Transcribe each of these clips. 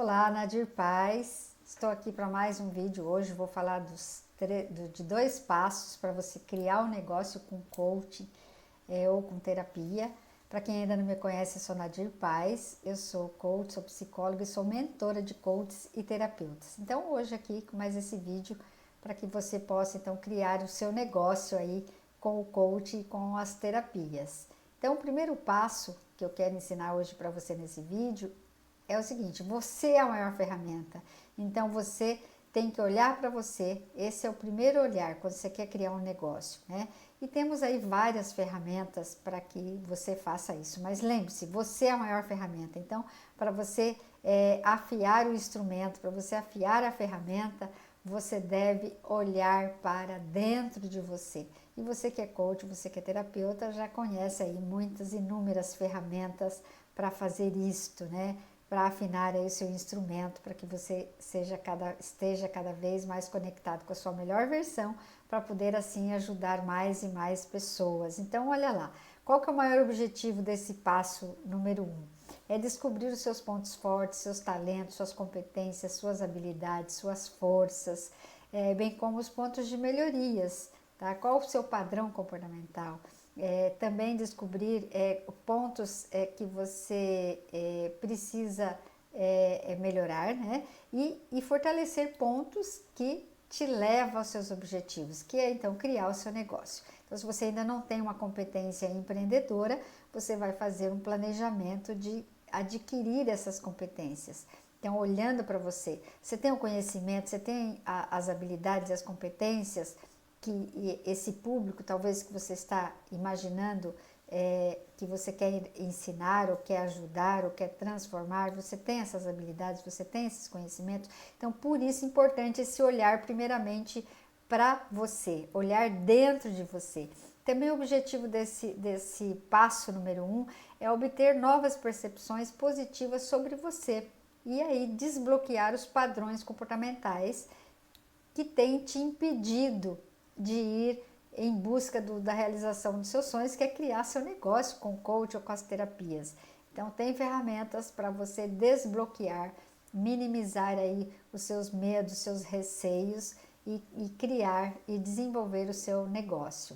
Olá, Nadir Paz. Estou aqui para mais um vídeo. Hoje vou falar de 2 passos para você criar um negócio com coaching ou com terapia. Para quem ainda não me conhece, eu sou Nadir Paz. Eu sou coach, sou psicóloga e sou mentora de coaches e terapeutas. Então, hoje aqui com mais esse vídeo para que você possa então criar o seu negócio aí com o coaching e com as terapias. Então, o primeiro passo que eu quero ensinar hoje para você nesse vídeo é o seguinte: você é a maior ferramenta. Então você tem que olhar para você. Esse é o primeiro olhar quando você quer criar um negócio, né? E temos aí várias ferramentas para que você faça isso. Mas lembre-se, você é a maior ferramenta. Então, para você afiar o instrumento, para você afiar a ferramenta, você deve olhar para dentro de você. E você que é coach, você que é terapeuta, já conhece aí muitas, inúmeras ferramentas para fazer isto, né? Para afinar aí o seu instrumento, para que você esteja cada vez mais conectado com a sua melhor versão, para poder assim ajudar mais e mais pessoas. Então, olha lá, qual que é o maior objetivo desse passo número 1? É descobrir os seus pontos fortes, seus talentos, suas competências, suas habilidades, suas forças, bem como os pontos de melhorias, tá? Qual o seu padrão comportamental? Também descobrir pontos que você precisa melhorar, né? E fortalecer pontos que te levam aos seus objetivos, que é então criar o seu negócio. Então, se você ainda não tem uma competência empreendedora, você vai fazer um planejamento de adquirir essas competências. Então, olhando para você, você tem o conhecimento, você tem as habilidades, as competências que esse público, talvez que você está imaginando, que você quer ensinar, ou quer ajudar, ou quer transformar, você tem essas habilidades, você tem esses conhecimentos. Então, por isso é importante esse olhar primeiramente para você, olhar dentro de você. Também o objetivo desse passo número 1 é obter novas percepções positivas sobre você e aí desbloquear os padrões comportamentais que têm te impedido de ir em busca da realização dos seus sonhos, que é criar seu negócio com o coach ou com as terapias. Então tem ferramentas para você desbloquear, minimizar aí os seus medos, seus receios e criar e desenvolver o seu negócio.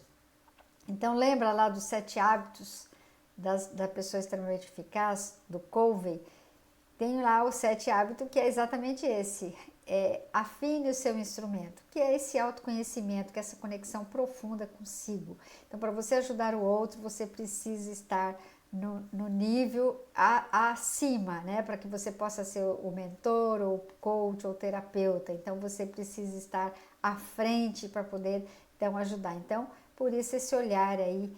Então lembra lá dos 7 hábitos da pessoa extremamente eficaz, do Covey? Tem lá o 7 hábitos, que é exatamente esse. Afine o seu instrumento, que é esse autoconhecimento, que é essa conexão profunda consigo. Então, para você ajudar o outro, você precisa estar no nível acima, né? Para que você possa ser o mentor, ou coach, ou terapeuta. Então, você precisa estar à frente para poder, então, ajudar. Então, por isso esse olhar aí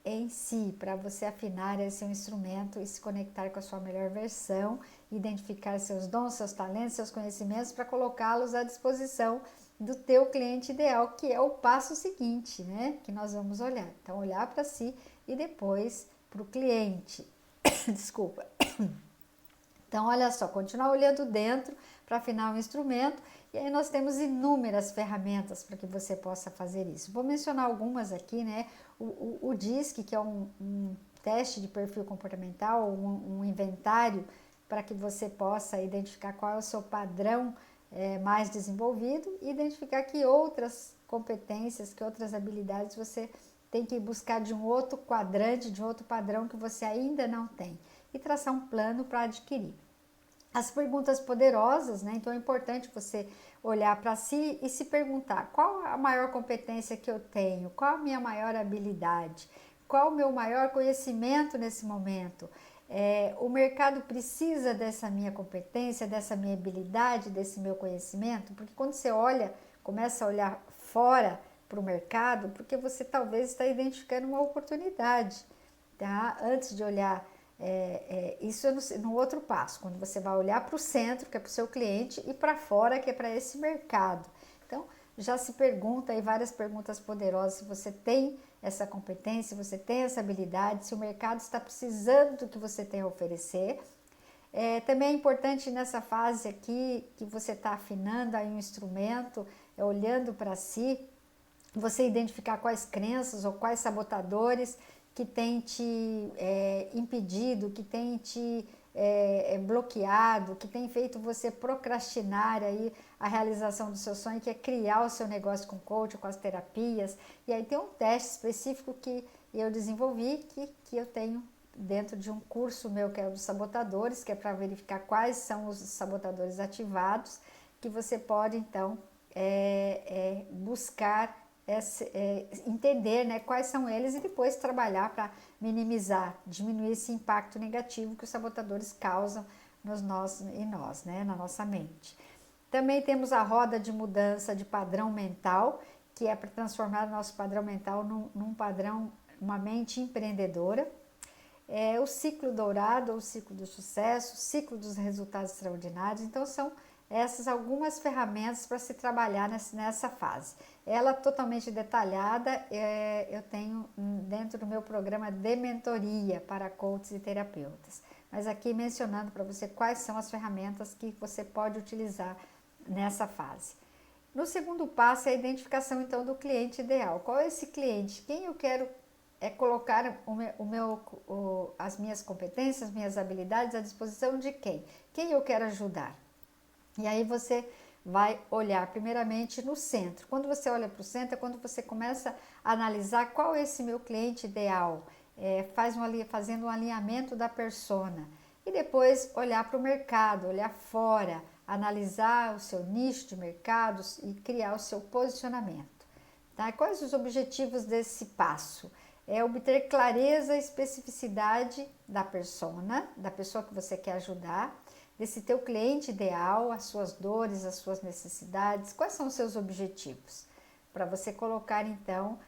em si, para você afinar esse seu instrumento e se conectar com a sua melhor versão, identificar seus dons, seus talentos, seus conhecimentos para colocá-los à disposição do teu cliente ideal, que é o passo seguinte, né? Que nós vamos olhar. Então, olhar para si e depois para o cliente. Desculpa. Então, olha só, continuar olhando dentro para afinar o instrumento, e aí nós temos inúmeras ferramentas para que você possa fazer isso. Vou mencionar algumas aqui, né? O DISC, que é um teste de perfil comportamental, um inventário para que você possa identificar qual é o seu padrão mais desenvolvido e identificar que outras competências, que outras habilidades você tem que buscar de um outro quadrante, de um outro padrão que você ainda não tem, e traçar um plano para adquirir. As perguntas poderosas, né? Então é importante você olhar para si e se perguntar: qual a maior competência que eu tenho? Qual a minha maior habilidade? Qual o meu maior conhecimento nesse momento? O mercado precisa dessa minha competência, dessa minha habilidade, desse meu conhecimento? Porque quando você olha, começa a olhar fora para o mercado, porque você talvez está identificando uma oportunidade, tá? Antes de olhar isso é no outro passo, quando você vai olhar para o centro, que é para o seu cliente, e para fora, que é para esse mercado. Então, já se pergunta aí várias perguntas poderosas, se você tem essa competência, se você tem essa habilidade, se o mercado está precisando do que você tem a oferecer. Também é importante nessa fase aqui, que você está afinando aí um instrumento, olhando para si, você identificar quais crenças ou quais sabotadores que tem te impedido, que tem te bloqueado, que tem feito você procrastinar aí a realização do seu sonho, que é criar o seu negócio com coaching, com as terapias. E aí tem um teste específico que eu desenvolvi, que eu tenho dentro de um curso meu que é o dos sabotadores, que é para verificar quais são os sabotadores ativados, que você pode então buscar entender, né, quais são eles e depois trabalhar para minimizar, diminuir esse impacto negativo que os sabotadores causam nós, né, na nossa mente. Também temos a roda de mudança de padrão mental, que é para transformar o nosso padrão mental num padrão, uma mente empreendedora. O ciclo dourado, ou o ciclo do sucesso, o ciclo dos resultados extraordinários. Então são essas algumas ferramentas para se trabalhar nessa fase. Ela totalmente detalhada, eu tenho dentro do meu programa de mentoria para coaches e terapeutas. Mas aqui mencionando para você quais são as ferramentas que você pode utilizar nessa fase. No segundo passo é a identificação então do cliente ideal. Qual é esse cliente? Quem eu quero colocar as minhas competências, minhas habilidades à disposição de quem? Quem eu quero ajudar? E aí você vai olhar primeiramente no centro. Quando você olha para o centro, é quando você começa a analisar qual é esse meu cliente ideal, fazendo um alinhamento da persona. E depois olhar para o mercado, olhar fora, analisar o seu nicho de mercados e criar o seu posicionamento. Tá? Quais os objetivos desse passo? É obter clareza e especificidade da persona, da pessoa que você quer ajudar, desse teu cliente ideal, as suas dores, as suas necessidades, quais são os seus objetivos, para você colocar então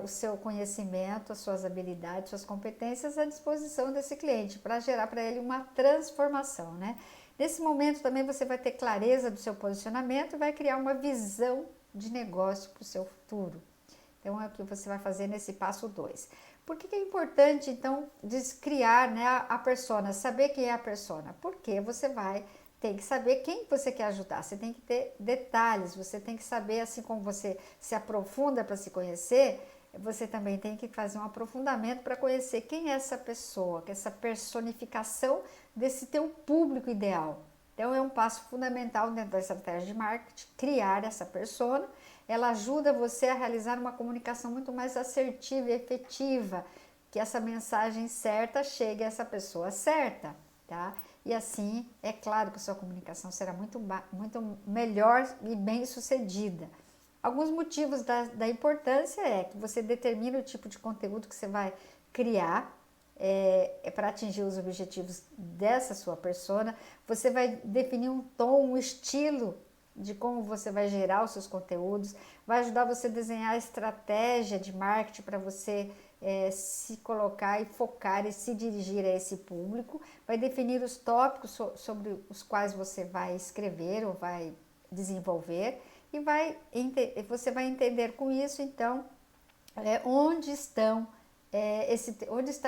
o seu conhecimento, as suas habilidades, suas competências à disposição desse cliente, para gerar para ele uma transformação, né? Nesse momento também você vai ter clareza do seu posicionamento e vai criar uma visão de negócio para o seu futuro. Então é o que você vai fazer nesse passo 2. Por que é importante, então, criar, né, a persona, saber quem é a persona? Porque você vai ter que saber quem você quer ajudar, você tem que ter detalhes, você tem que saber, assim como você se aprofunda para se conhecer, você também tem que fazer um aprofundamento para conhecer quem é essa pessoa, essa personificação desse teu público ideal. Então é um passo fundamental dentro da estratégia de marketing, criar essa persona. Ela ajuda você a realizar uma comunicação muito mais assertiva e efetiva, que essa mensagem certa chegue a essa pessoa certa, tá? E assim, é claro que a sua comunicação será muito melhor e bem sucedida. Alguns motivos da importância é que você determina o tipo de conteúdo que você vai criar, para atingir os objetivos dessa sua persona. Você vai definir um tom, um estilo de como você vai gerar os seus conteúdos, vai ajudar você a desenhar a estratégia de marketing para você se colocar e focar e se dirigir a esse público, vai definir os tópicos sobre os quais você vai escrever ou vai desenvolver e você vai entender com isso então onde está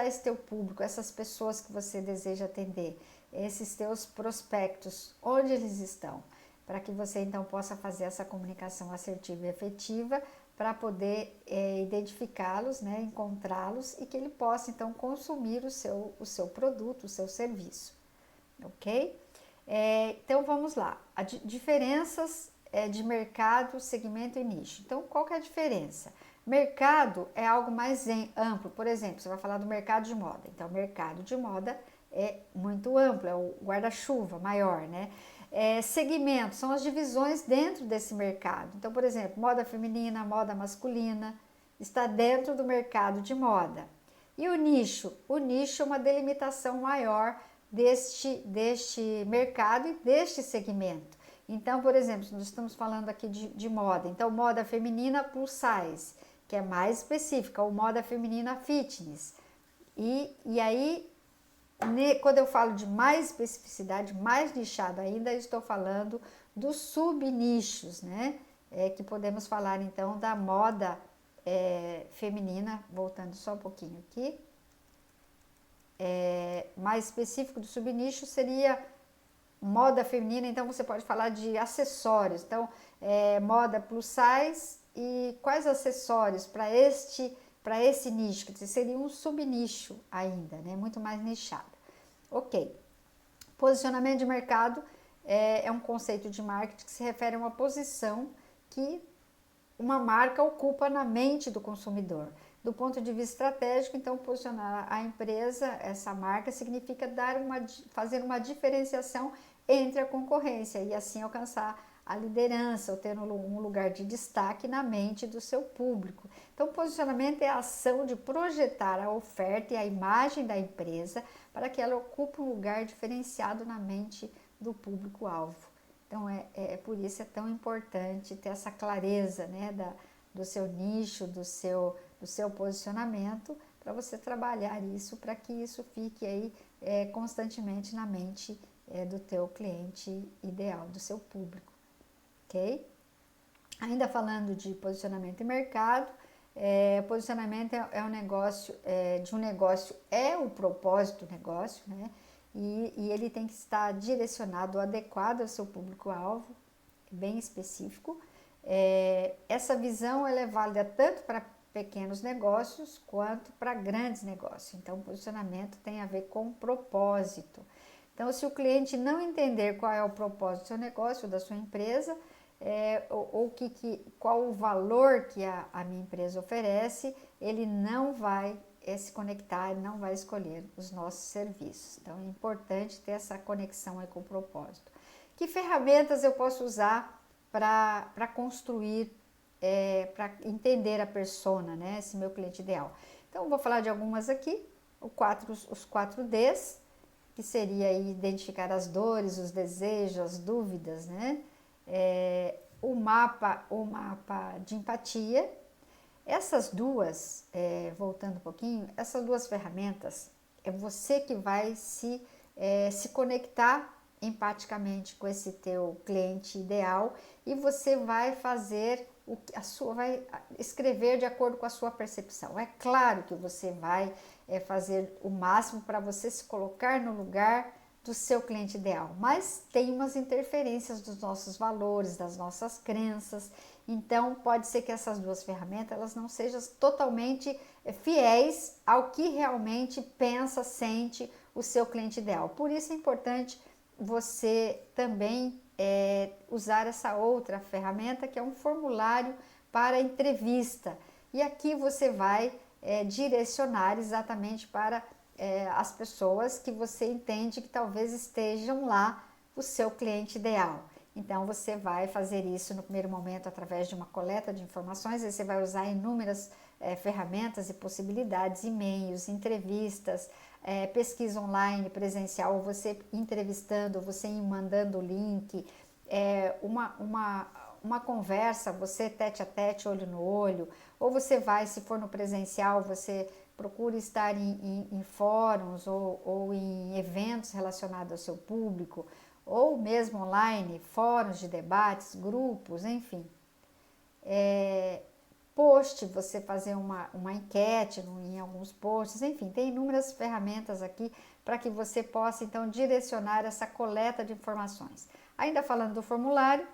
esse teu público, essas pessoas que você deseja atender, esses teus prospectos, onde eles estão, para que você então possa fazer essa comunicação assertiva e efetiva para poder identificá-los, né, encontrá-los e que ele possa então consumir o seu produto, o seu serviço, ok? Então vamos lá, diferenças de mercado, segmento e nicho. Então qual que é a diferença? Mercado é algo mais amplo, por exemplo, você vai falar do mercado de moda, então o mercado de moda é muito amplo, é o guarda-chuva maior, né? Segmento são as divisões dentro desse mercado. Então, por exemplo, moda feminina, moda masculina, está dentro do mercado de moda. E o nicho? O nicho é uma delimitação maior deste mercado e deste segmento. Então, por exemplo, nós estamos falando aqui de moda. Então, moda feminina plus size, que é mais específica, ou moda feminina fitness. E aí, quando eu falo de mais especificidade, mais nichado ainda, eu estou falando dos subnichos, né? Que podemos falar então da moda feminina, voltando só um pouquinho aqui. Mais específico do subnicho seria moda feminina, então você pode falar de acessórios. Então, moda plus size e quais acessórios para esse nicho, que seria um subnicho ainda, né? Muito mais nichado. Ok. Posicionamento de mercado é um conceito de marketing que se refere a uma posição que uma marca ocupa na mente do consumidor. Do ponto de vista estratégico, então, posicionar a empresa, essa marca, significa fazer uma diferenciação entre a concorrência e assim alcançar a liderança ou ter um lugar de destaque na mente do seu público. Então, posicionamento é a ação de projetar a oferta e a imagem da empresa para que ela ocupe um lugar diferenciado na mente do público-alvo. Então, por isso é tão importante ter essa clareza, né, do seu nicho, do seu posicionamento, para você trabalhar isso, para que isso fique aí constantemente na mente do teu cliente ideal, do seu público, ok? Ainda falando de posicionamento em mercado, posicionamento é um negócio, de um negócio é o propósito do negócio, né? E ele tem que estar direcionado, adequado ao seu público-alvo, bem específico. Essa visão ela é válida tanto para pequenos negócios quanto para grandes negócios. Então, o posicionamento tem a ver com propósito. Então, se o cliente não entender qual é o propósito do seu negócio, da sua empresa, qual o valor que a minha empresa oferece, ele não vai se conectar, ele não vai escolher os nossos serviços. Então, é importante ter essa conexão aí com o propósito. Que ferramentas eu posso usar para construir, para entender a persona, né, esse meu cliente ideal? Então, vou falar de algumas aqui, os 4Ds, que seria aí identificar as dores, os desejos, as dúvidas, né? O mapa de empatia. Essas duas, voltando um pouquinho, essas duas ferramentas, é você que vai se conectar empaticamente com esse teu cliente ideal e você vai fazer vai escrever de acordo com a sua percepção. É claro que você vai fazer o máximo para você se colocar no lugar do seu cliente ideal, mas tem umas interferências dos nossos valores, das nossas crenças. Então pode ser que essas duas ferramentas elas não sejam totalmente fiéis ao que realmente pensa, sente o seu cliente ideal. Por isso é importante você também usar essa outra ferramenta, que é um formulário para entrevista. E aqui você vai direcionar exatamente para as pessoas que você entende que talvez estejam lá, o seu cliente ideal. Então você vai fazer isso no primeiro momento através de uma coleta de informações, aí você vai usar inúmeras ferramentas e possibilidades, e-mails, entrevistas, pesquisa online, presencial, você entrevistando, você mandando o link, uma conversa, você tete a tete, olho no olho, ou você vai, se for no presencial, você procura estar em fóruns ou em eventos relacionados ao seu público, ou mesmo online, fóruns de debates, grupos, enfim. Post, você fazer uma enquete em alguns posts, enfim, tem inúmeras ferramentas aqui para que você possa então direcionar essa coleta de informações. Ainda falando do formulário,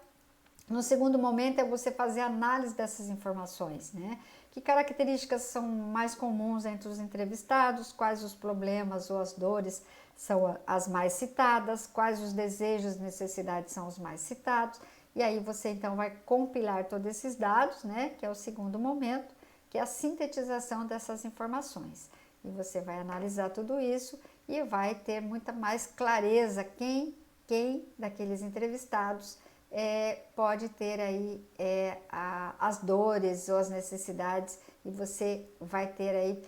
no segundo momento é você fazer análise dessas informações, né? Que características são mais comuns entre os entrevistados, quais os problemas ou as dores são as mais citadas, quais os desejos e necessidades são os mais citados. E aí você então vai compilar todos esses dados, né? Que é o segundo momento, que é a sintetização dessas informações. E você vai analisar tudo isso e vai ter muita mais clareza quem daqueles entrevistados pode ter aí as dores ou as necessidades, e você vai ter aí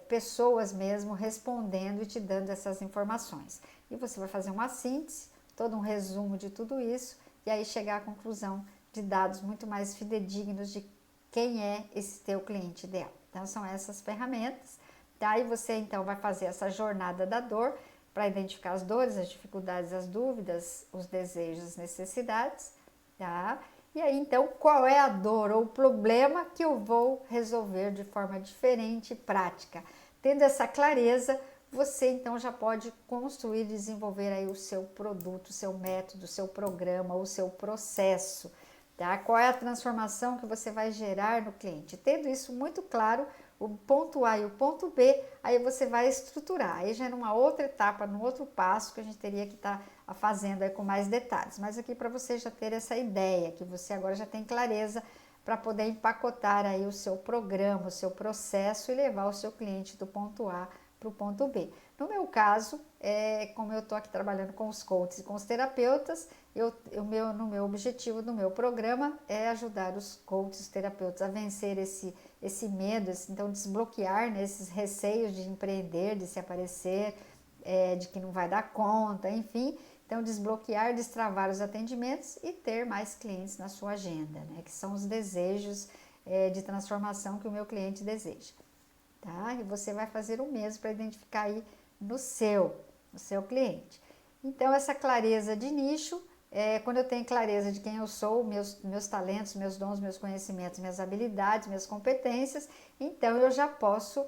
pessoas mesmo respondendo e te dando essas informações. E você vai fazer uma síntese, todo um resumo de tudo isso, e aí chegar à conclusão de dados muito mais fidedignos de quem é esse teu cliente ideal. Então são essas ferramentas, tá? E você então vai fazer essa jornada da dor para identificar as dores, as dificuldades, as dúvidas, os desejos, as necessidades, tá? E aí então qual é a dor ou o problema que eu vou resolver de forma diferente e prática? Tendo essa clareza, você então já pode construir e desenvolver aí o seu produto, o seu método, o seu programa, o seu processo, tá? Qual é a transformação que você vai gerar no cliente? Tendo isso muito claro, o ponto A e o ponto B, aí você vai estruturar. Aí já é numa outra etapa, num outro passo que a gente teria que estar fazendo aí com mais detalhes. Mas aqui para você já ter essa ideia, que você agora já tem clareza para poder empacotar aí o seu programa, o seu processo e levar o seu cliente do ponto A para o ponto B. No meu caso, como eu estou aqui trabalhando com os coaches e com os terapeutas, no meu objetivo do meu programa é ajudar os coaches e os terapeutas a vencer esse medo, então desbloquear, né, esses receios de empreender, de se aparecer, de que não vai dar conta, enfim. Então, desbloquear, destravar os atendimentos e ter mais clientes na sua agenda, né? Que são os desejos de transformação que o meu cliente deseja, tá? E você vai fazer o mesmo para identificar aí no seu cliente. Então, essa clareza de nicho, quando eu tenho clareza de quem eu sou, meus talentos, meus dons, meus conhecimentos, minhas habilidades, minhas competências, então eu já posso,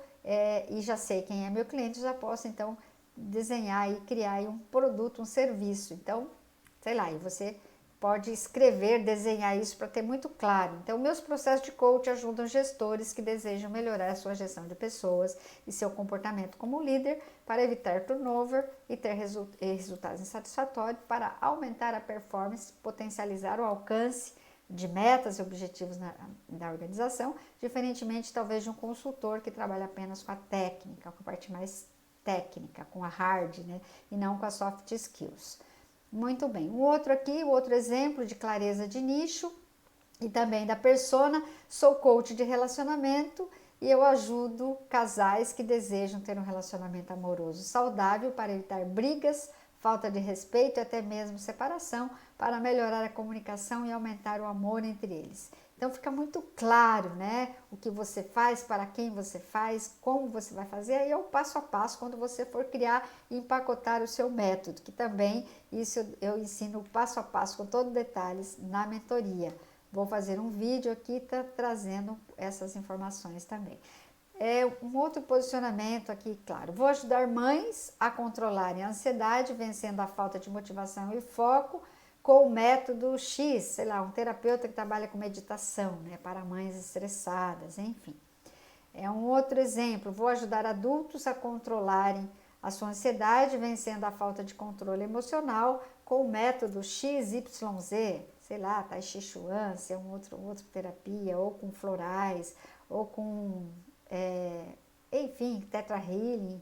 e já sei quem é meu cliente, já posso então desenhar e criar um produto, um serviço. Então, sei lá, e você pode escrever, desenhar isso para ter muito claro. Então, meus processos de coach ajudam gestores que desejam melhorar a sua gestão de pessoas e seu comportamento como líder para evitar turnover e ter resultados insatisfatórios, para aumentar a performance, potencializar o alcance de metas e objetivos da organização, diferentemente talvez de um consultor que trabalha apenas com a técnica, com a parte mais técnica, com a hard, né, e não com as soft skills. Muito bem, o outro exemplo de clareza de nicho e também da persona, sou coach de relacionamento e eu ajudo casais que desejam ter um relacionamento amoroso saudável para evitar brigas, falta de respeito e até mesmo separação, para melhorar a comunicação e aumentar o amor entre eles. Então fica muito claro, né, o que você faz, para quem você faz, como você vai fazer, aí é o passo a passo quando você for criar e empacotar o seu método, que também isso eu ensino passo a passo com todos os detalhes na mentoria. Vou fazer um vídeo aqui trazendo essas informações também. Um outro posicionamento aqui, claro, vou ajudar mães a controlarem a ansiedade, vencendo a falta de motivação e foco, com o método X, sei lá, um terapeuta que trabalha com meditação, né, para mães estressadas, enfim. Um outro exemplo, vou ajudar adultos a controlarem a sua ansiedade, vencendo a falta de controle emocional, com o método XYZ, sei lá, Tai Chi Chuan, se é outra terapia, ou com florais, ou com, enfim, Theta Healing.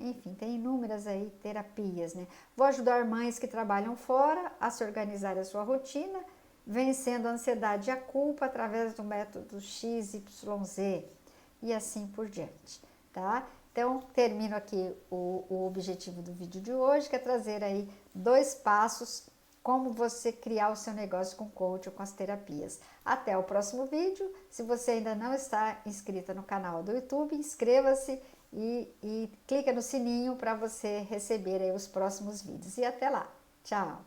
Enfim, tem inúmeras aí terapias, né? Vou ajudar mães que trabalham fora a se organizar a sua rotina, vencendo a ansiedade e a culpa através do método XYZ e assim por diante, tá? Então, termino aqui o objetivo do vídeo de hoje, que é trazer aí 2 passos como você criar o seu negócio com coach ou com as terapias. Até o próximo vídeo. Se você ainda não está inscrita no canal do YouTube, inscreva-se e clica no sininho para você receber aí os próximos vídeos. E até lá. Tchau!